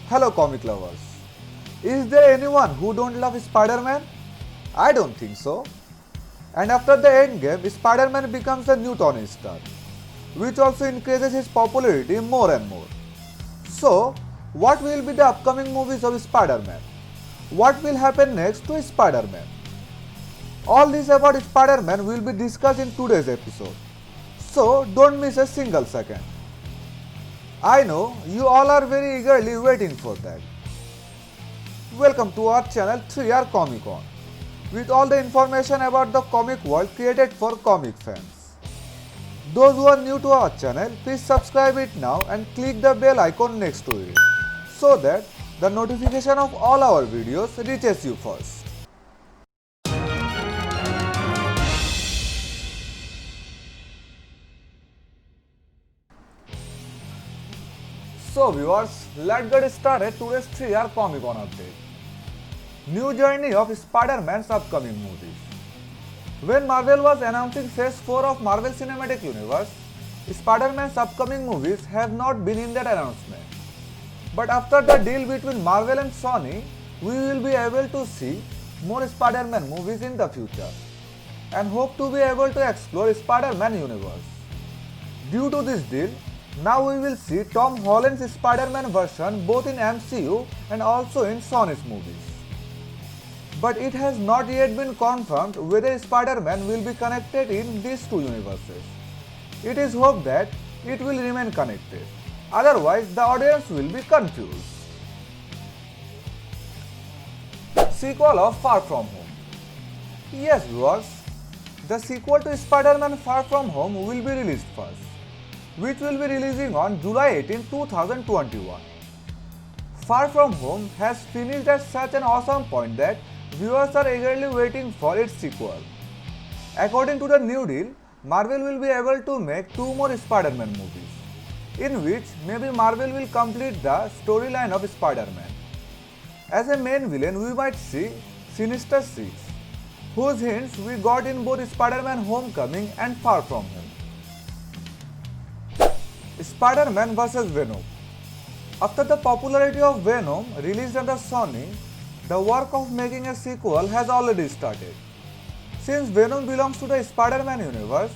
Hello comic lovers. Is there anyone who don't love Spider-Man? I don't think so. And after the Endgame, Spider-Man becomes the new Tony Stark, which also increases his popularity more and more. So, what will be the upcoming movies of Spider-Man? What will happen next to Spider-Man? All this about Spider-Man will be discussed in today's episode. So, don't miss a single second. I know you all are very eagerly waiting for that. Welcome to our channel 3R Comic Con, with all the information about the comic world created for comic fans. Those who are new to our channel, please subscribe it now and click the bell icon next to it, so that the notification of all our videos reaches you first. So viewers, let's get started today's 3R Comic Con update. New journey of Spider-Man's upcoming movies. When Marvel was announcing Phase 4 of Marvel Cinematic Universe, Spider-Man's upcoming movies have not been in that announcement. But after the deal between Marvel and Sony, we will be able to see more Spider-Man movies in the future and hope to be able to explore Spider-Man universe. Due to this deal, now we will see Tom Holland's Spider-Man version both in MCU and also in Sony's movies. But it has not yet been confirmed whether Spider-Man will be connected in these two universes. It is hoped that it will remain connected, otherwise the audience will be confused. Sequel of Far From Home. Yes viewers, the sequel to Spider-Man Far From Home will be released first, which will be releasing on July 18, 2021. Far From Home has finished at such an awesome point that viewers are eagerly waiting for its sequel. According to the new deal, Marvel will be able to make 2 more Spider-Man movies, in which maybe Marvel will complete the storyline of Spider-Man. As a main villain, we might see Sinister Six, whose hints we got in both Spider-Man Homecoming and Far From Home. Spider-Man vs. Venom. After the popularity of Venom released under Sony, the work of making a sequel has already started. Since Venom belongs to the Spider-Man universe,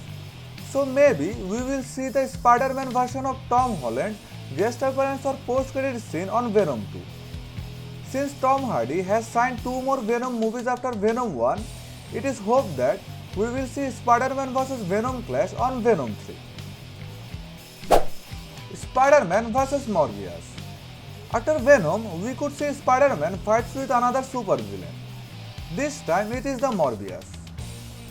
so maybe we will see the Spider-Man version of Tom Holland guest appearance or post-credit scene on Venom 2. Since Tom Hardy has signed 2 more Venom movies after Venom 1, it is hoped that we will see Spider-Man vs. Venom clash on Venom 3. Spider-Man vs. Morbius. After Venom, we could see Spider-Man fights with another supervillain. This time it is the Morbius.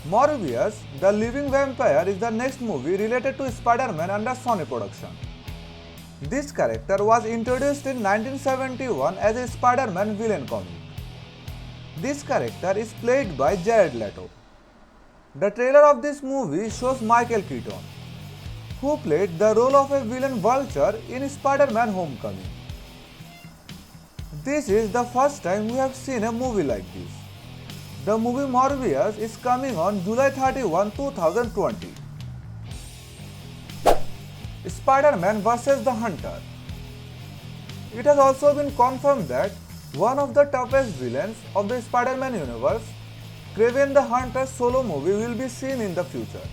Morbius, the living vampire, is the next movie related to Spider-Man under Sony production. This character was introduced in 1971 as a Spider-Man villain comic. This character is played by Jared Leto. The trailer of this movie shows Michael Keaton, who played the role of a villain Vulture in Spider-Man Homecoming. This is the first time we have seen a movie like this. The movie Morbius is coming on July 31, 2020. Spider-Man vs. the Hunter. It has also been confirmed that one of the toughest villains of the Spider-Man universe, Kraven the Hunter's solo movie, will be seen in the future.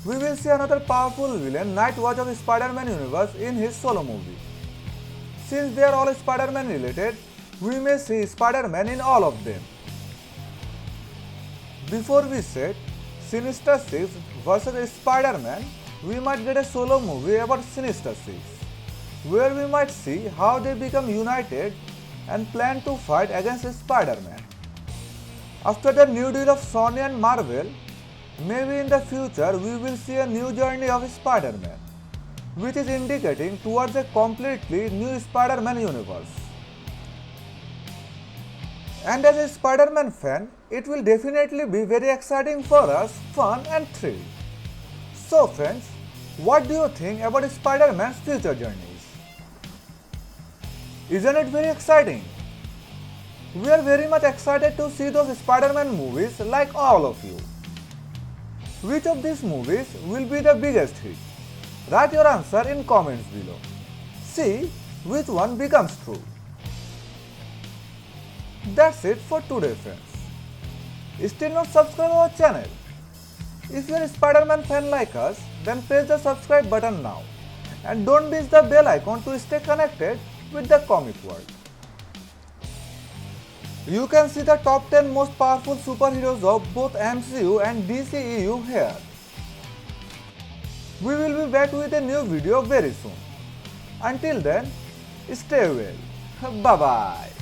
We will see another powerful villain, Nightwatch of Spider-Man universe, in his solo movie. Since they are all Spider-Man related, we may see Spider-Man in all of them. Before we set Sinister Six vs. Spider-Man, we might get a solo movie about Sinister Six, where we might see how they become united and plan to fight against Spider-Man. After the new deal of Sony and Marvel, maybe in the future we will see a new journey of Spider-Man, which is indicating towards a completely new Spider-Man universe. And as a Spider-Man fan, it will definitely be very exciting for us, fun and thrill. So friends, what do you think about Spider-Man's future journeys? Isn't it very exciting? We are very much excited to see those Spider-Man movies like all of you. Which of these movies will be the biggest hit? Write your answer in comments below. See, Which one becomes true? That's it for today, friends. Still not subscribe our channel? If you're a Spider-Man fan like us, then press the subscribe button now. And don't miss the bell icon to stay connected with the comic world. You can see the top 10 most powerful superheroes of both MCU and DCEU here. We will be back with a new video very soon. Until then, stay well. Bye bye.